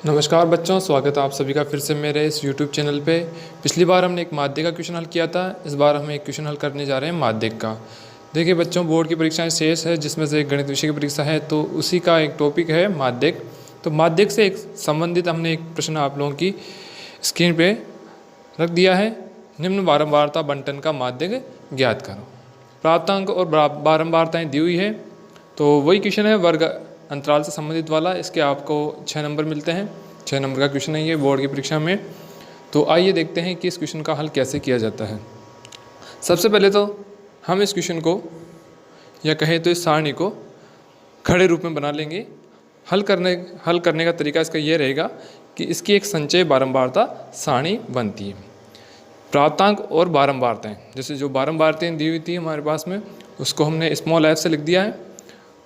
नमस्कार बच्चों, स्वागत है आप सभी का फिर से मेरे इस YouTube चैनल पे। पिछली बार हमने एक माध्यिक का क्वेश्चन हल किया था। इस बार हम एक क्वेश्चन हल करने जा रहे हैं माध्यिक का। देखिए बच्चों, बोर्ड की परीक्षाएं शेष है जिसमें से एक गणित विषय की परीक्षा है, तो उसी का एक टॉपिक है माध्यिक। तो माध्यिक से एक संबंधित हमने एक प्रश्न आप लोगों की स्क्रीन पर रख दिया है। निम्न बारंबारता बंटन का माध्यिक ज्ञात करो। प्राप्तांक और बारंबारताएँ दी हुई है, तो वही क्वेश्चन है वर्ग अंतराल से संबंधित वाला। इसके आपको 6 नंबर मिलते हैं। 6 नंबर का क्वेश्चन है ये बोर्ड की परीक्षा में। तो आइए देखते हैं कि इस क्वेश्चन का हल कैसे किया जाता है। सबसे पहले तो हम इस क्वेश्चन को, या कहें तो इस सारणी को खड़े रूप में बना लेंगे। हल करने का तरीका इसका ये रहेगा कि इसकी एक संचय बारंबारता सारणी बनती है। प्राप्तांक और बारंबारताएँ, जैसे जो बारंबारताएँ दी हुई थी हमारे पास में, उसको हमने स्मॉल f से लिख दिया है।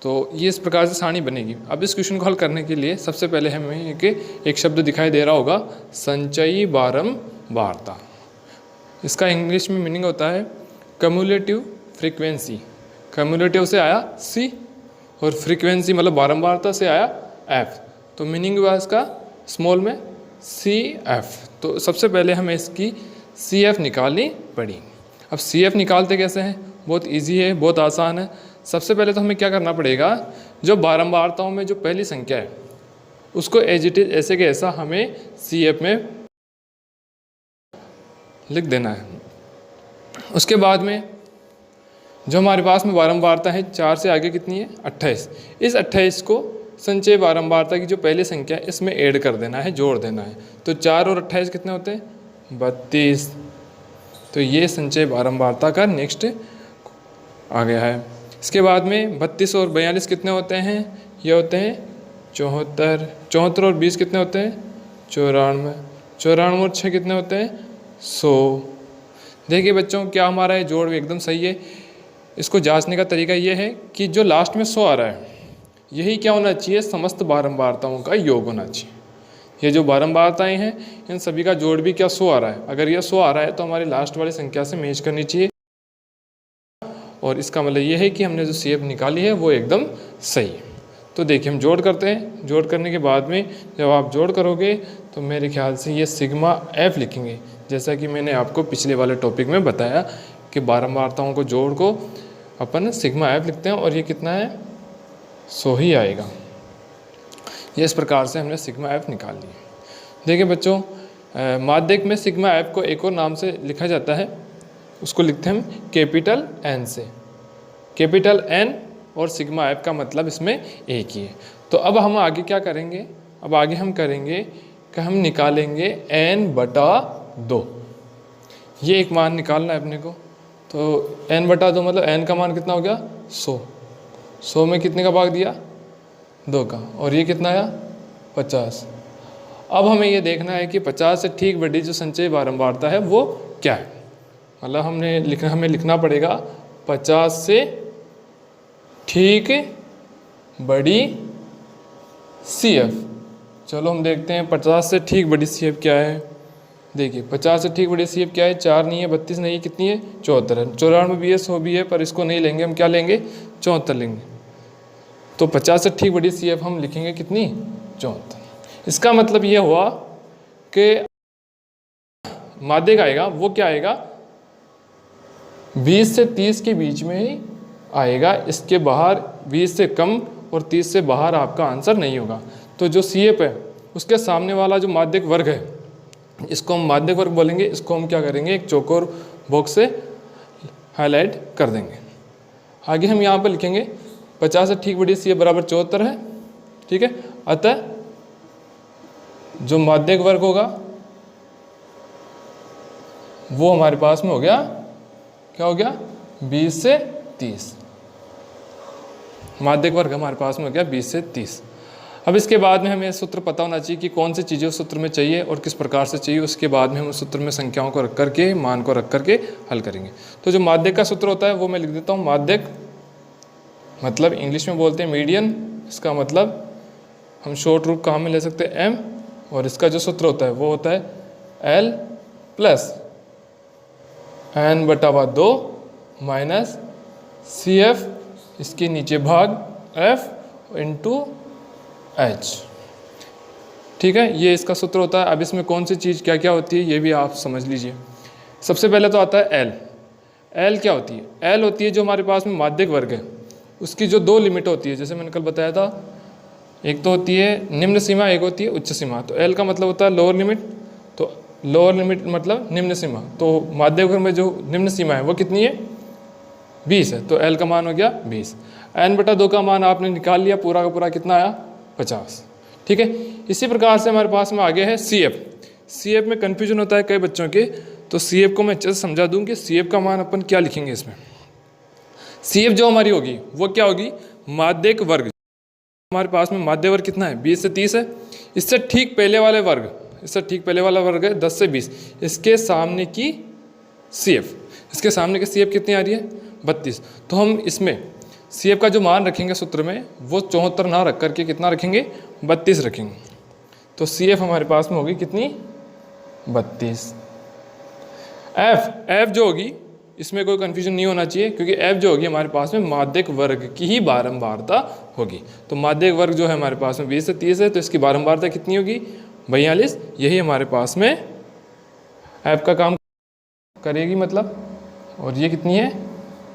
तो ये इस प्रकार से सारणी बनेगी। अब इस क्वेश्चन को हल करने के लिए सबसे पहले हमें एक शब्द दिखाई दे रहा होगा, संचयी बारंबारता। इसका इंग्लिश में मीनिंग होता है कम्युलेटिव फ्रीक्वेंसी। कम्युलेटिव से आया C और फ्रीक्वेंसी मतलब बारंबारता से आया F, तो मीनिंग हुआ इसका स्मॉल में CF। तो सबसे पहले हमें इसकी CF निकालनी पड़ी। अब CF निकालते कैसे हैं? बहुत ईजी है, बहुत आसान है। सबसे पहले तो हमें क्या करना पड़ेगा, जो बारंबारताओं में जो पहली संख्या है उसको एज इट इज ऐसे के ऐसा हमें CF में लिख देना है। उसके बाद में जो हमारे पास में बारंबारता है 4 से आगे कितनी है? 28। इस 28 को संचय बारंबारता की जो पहली संख्या है इसमें ऐड कर देना है, जोड़ देना है। तो 4 और 28 कितने होते हैं? 32। तो ये संचय बारंबारता का नेक्स्ट आ गया है। इसके बाद में 32 और 42 कितने होते हैं? ये होते हैं 74। 74 और 20 कितने होते हैं? 94। 94 और 6 कितने होते हैं? 100। देखिए बच्चों, क्या हमारा ये जोड़ भी एकदम सही है। इसको जांचने का तरीका ये है कि जो लास्ट में 100 आ रहा है यही क्या होना चाहिए? समस्त बारंबारताओं का योग होना चाहिए। ये जो बारंबारताएँ हैं इन सभी का जोड़ भी क्या 100 आ रहा है। अगर ये 100 आ रहा है तो हमारी लास्ट वाली संख्या से मैच करनी चाहिए, और इसका मतलब ये है कि हमने जो CF निकाली है वो एकदम सही है। तो देखिए हम जोड़ करते हैं। जोड़ करने के बाद में जब आप जोड़ करोगे तो मेरे ख्याल से ये सिग्मा F लिखेंगे, जैसा कि मैंने आपको पिछले वाले टॉपिक में बताया कि बारंबारताओं को जोड़ को अपन सिग्मा F लिखते हैं, और ये कितना है? 100 ही आएगा। ये इस प्रकार से हमने सिग्मा F निकाल लिया। देखिए बच्चों, माध्यिक में सिग्मा F को एक और नाम से लिखा जाता है, उसको लिखते हैं हम कैपिटल N से। कैपिटल N और सिग्मा F का मतलब इसमें एक ही है। तो अब हम आगे क्या करेंगे? अब आगे हम करेंगे कि हम निकालेंगे N/2। ये एक मान निकालना है अपने को। तो N/2 मतलब N का मान कितना हो गया? 100। 100 में कितने का भाग दिया? 2 का। और ये कितना आया? 50। अब हमें ये देखना है कि 50 से ठीक बड़ी जो संचय बारंबारता है वो क्या है। मतलब हमें लिखना पड़ेगा 50 से ठीक बड़ी CF। चलो हम देखते हैं 50 से ठीक बड़ी CF क्या है। देखिए 50 से ठीक बड़ी CF क्या है? 4 नहीं है, 32 नहीं है, कितनी है? 74 है। 94 भी है, 100 भी है, पर इसको नहीं लेंगे हम। क्या लेंगे? 74 लेंगे। तो 50 से ठीक बड़ी CF हम लिखेंगे कितनी? 74। इसका मतलब ये हुआ कि माध्यिक आएगा वो क्या आएगा? 20 से 30 के बीच में ही आएगा। इसके बाहर 20 से कम और 30 से बाहर आपका आंसर नहीं होगा। तो जो CF है उसके सामने वाला जो माध्यिक वर्ग है इसको हम माध्यिक वर्ग बोलेंगे। इसको हम क्या करेंगे? एक चौकोर बॉक्स से हाईलाइट कर देंगे। आगे हम यहाँ पर लिखेंगे 50 से ठीक बड़ी CF बराबर 74 है। ठीक है, अतः जो माध्यिक वर्ग होगा वो हमारे पास में हो गया, क्या हो गया? 20 से 30। माध्यिक वर्ग हमारे पास में हो गया 20 से 30। अब इसके बाद में हमें सूत्र पता होना चाहिए कि कौन सी चीज़ें उस सूत्र में चाहिए और किस प्रकार से चाहिए। उसके बाद में हम उस सूत्र में संख्याओं को रख करके, मान को रख करके हल करेंगे। तो जो माध्यिक का सूत्र होता है वो मैं लिख देता हूँ। माध्यिक मतलब इंग्लिश में बोलते हैं मीडियन। इसका मतलब हम शॉर्ट रूप कहाँ में ले सकते हैं? M। और इसका जो सूत्र होता है वो होता है L plus N/2 minus CF, इसके नीचे भाग F इंटू H। ठीक है, ये इसका सूत्र होता है। अब इसमें कौन सी चीज़ क्या क्या होती है ये भी आप समझ लीजिए। सबसे पहले तो आता है एल। एल क्या होती है? एल होती है जो हमारे पास में माध्यक वर्ग है उसकी जो दो लिमिट होती है, जैसे मैंने कल बताया था, एक तो होती है निम्न सीमा, एक होती है उच्च सीमा। तो एल का मतलब होता है लोअर लिमिट, तो लोअर लिमिट मतलब निम्न सीमा। तो माध्यक वर्ग में जो निम्न सीमा है वो कितनी है? 20 है, तो एल का मान हो गया 20। n/2 का मान आपने निकाल लिया, पूरा का पूरा कितना आया? 50। ठीक है, इसी प्रकार से हमारे पास में आगे है CF। CF में कन्फ्यूजन होता है कई बच्चों के, तो CF को मैं अच्छे से समझा दूं कि CF का मान अपन क्या लिखेंगे इसमें। CF जो हमारी होगी वो क्या होगी? माध्यक वर्ग। हमारे पास में माध्य वर्ग कितना है? 20 से 30 है। इससे ठीक पहले वाले वर्ग, इससे ठीक पहले वाला वर्ग है 10 से 20, इसके सामने की CF, इसके सामने की CF कितनी आ रही है? 32। तो हम इसमें CF का जो मान रखेंगे सूत्र में वो 74 ना रख करके कितना रखेंगे? 32 रखेंगे। तो CF हमारे पास में होगी कितनी? 32। F जो होगी इसमें कोई कन्फ्यूजन नहीं होना चाहिए, क्योंकि F जो होगी हमारे पास में माध्यक वर्ग की ही बारंबारता होगी। तो माध्यक वर्ग जो है हमारे पास में 20 से 30 है, तो इसकी बारंबारता कितनी होगी? 42। यही हमारे पास में F का काम करेगी मतलब, और ये कितनी है?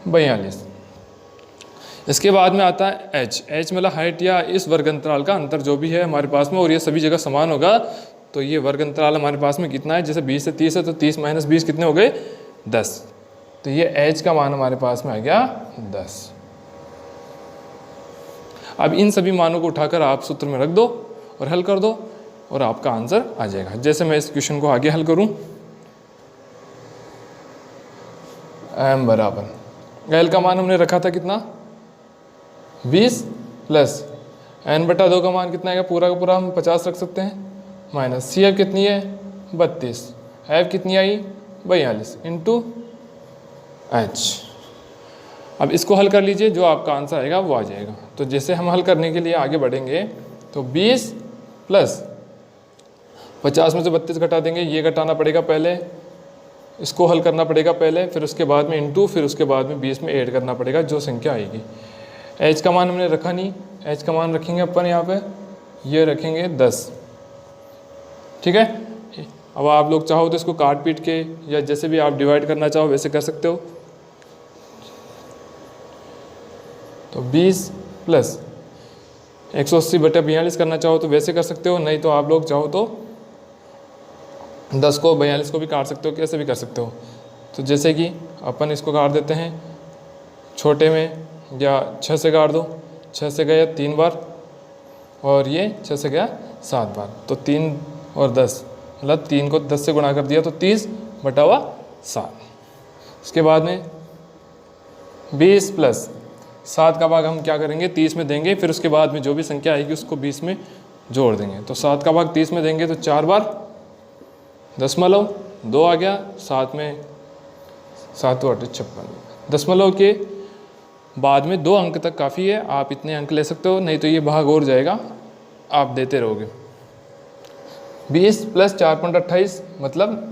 42। इसके बाद में आता है H मतलब हाइट या इस वर्ग अंतराल का अंतर जो भी है हमारे पास में, और ये सभी जगह समान होगा। तो ये वर्ग अंतराल हमारे पास में कितना है? जैसे 20 से 30 है तो 30 - 20 कितने हो गए? 10। तो ये H का मान हमारे पास में आ गया 10। अब इन सभी मानों को उठाकर आप सूत्र में रख दो और हल कर दो और आपका आंसर आ जाएगा। जैसे मैं इस क्वेश्चन को आगे हल करूं, m बराबर L का मान हमने रखा था कितना? 20 प्लस n/2 का मान कितना आएगा? पूरा का पूरा हम 50 रख सकते हैं, माइनस CF कितनी है? 32, F कितनी आई? 42 इंटू H। अब इसको हल कर लीजिए, जो आपका आंसर आएगा वो आ जाएगा। तो जैसे हम हल करने के लिए आगे बढ़ेंगे तो 20 प्लस 50 में से 32 घटा देंगे, ये घटाना पड़ेगा पहले, इसको हल करना पड़ेगा पहले, फिर उसके बाद में इंटू, फिर उसके बाद में 20 में ऐड करना पड़ेगा जो संख्या आएगी। H का मान हमने रखा नहीं, H का मान रखेंगे अपन यहाँ पे, ये रखेंगे 10। ठीक है, अब आप लोग चाहो तो इसको काट पीट के या जैसे भी आप डिवाइड करना चाहो वैसे कर सकते हो। तो 20 प्लस 180/42 करना चाहो तो वैसे कर सकते हो, नहीं तो आप लोग चाहो तो 10 को 42 को भी काट सकते हो, कैसे भी कर सकते हो। तो जैसे कि अपन इसको काट देते हैं छोटे में, या 6 से काट दो, 6 से गया 3 बार और ये 6 से गया 7 बार, तो 3 और 10 मतलब 3 को 10 से गुणा कर दिया तो 30/7। इसके बाद में 20 प्लस 7 का भाग हम क्या करेंगे? 30 में देंगे, फिर उसके बाद में जो भी संख्या आएगी उसको 20 में जोड़ देंगे। तो 7 का भाग 30 में देंगे तो 4 बार 10.2 आ गया, 7 में 7 × 8 = 56। दशमलव के बाद में 2 अंक तक काफ़ी है, आप इतने अंक ले सकते हो, नहीं तो ये भाग और जाएगा, आप देते रहोगे। 20 प्लस 4.28 मतलब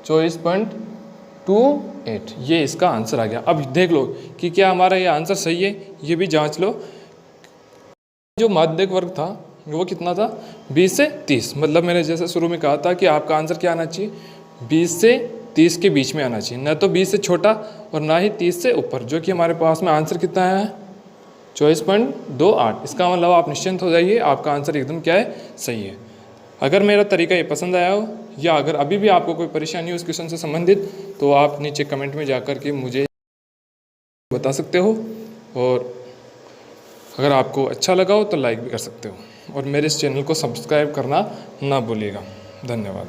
24.28, ये इसका आंसर आ गया। अब देख लो कि क्या हमारा ये आंसर सही है, ये भी जांच लो। जो माध्यक वर्ग था वो कितना था? 20 से 30, मतलब मैंने जैसे शुरू में कहा था कि आपका आंसर क्या आना चाहिए? 20 से 30 के बीच में आना चाहिए, न तो 20 से छोटा और ना ही 30 से ऊपर, जो कि हमारे पास में आंसर कितना आया है? 24.28। इसका मतलब आप निश्चिंत हो जाइए, आपका आंसर एकदम क्या है? सही है। अगर मेरा तरीका ये पसंद आया हो, या अगर अभी भी आपको कोई परेशानी हो इस क्वेश्चन से संबंधित, तो आप नीचे कमेंट में जाकर के मुझे बता सकते हो, और अगर आपको अच्छा लगा हो तो लाइक भी कर सकते हो, और मेरे इस चैनल को सब्सक्राइब करना ना भूलिएगा। धन्यवाद।